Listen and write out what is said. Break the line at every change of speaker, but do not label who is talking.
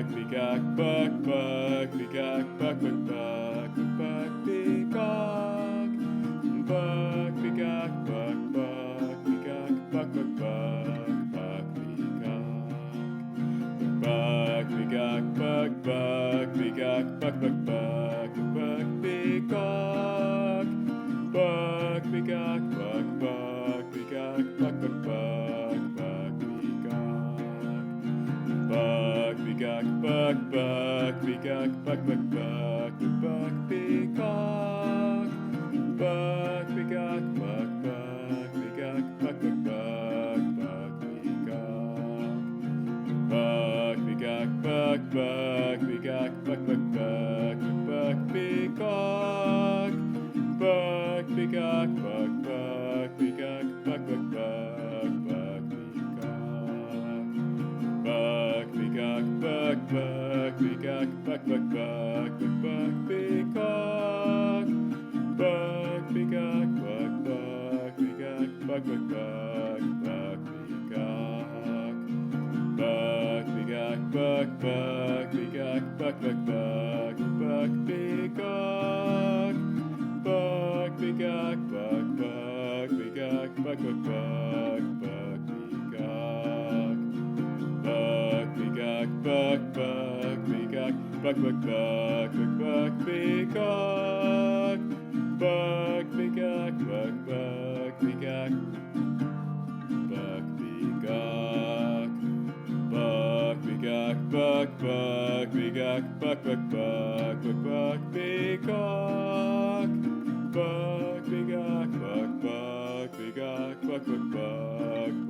bug, be gawk, bug, bug, be gawk, bug, bug, bug, bug, be gawk, bug, be gawk, bug, bug, be gawk, bug, bug, bug, bug, be gawk, bug, be gawk, bug, bug, be gawk, bug, bug, bug, bug, be gawk, bug, be gawk, bug, bug, be gawk, bug, bug, bug, bug, be gawk, bug, be gawk, bug, bug, be gawk, bug, bug, bug, bug, be gawk, bug, be gawk, bug, bug, be gawk, bug, bug, bug, bug, be gawk, bug, be gawk, bug, bug, be gawk, bug, bug, bug, bug, be gawk, bug, be gawk, bug, bug, be gawk, bug, bug, bug, bug, be gawk, bug, be gawk, bug, bug, be gawk, bug, bug, bug, bug, be gawk, bug, be gawk, bug, bug, be gawk, bug, bug, bug, bug, be gawk, bug, be gawk, bug, bug, be gawk, bug, bug, bug, bug, be gawk, bug, be gawk, bug, bug, be gawk, bug, bug, bug, bug, be gawk, bug, be gawk, bug, bug, be gawk, bug, bug, bug, bug, be gawk, bug, be gawk, bug, bug, be gawk, bug, be gawk, bug, be gawk, bug, bug, be gawk, bug, bug, bug, bug, be gawk, bug, be gawk, bug, bug, be gawk, bug, bug, bug.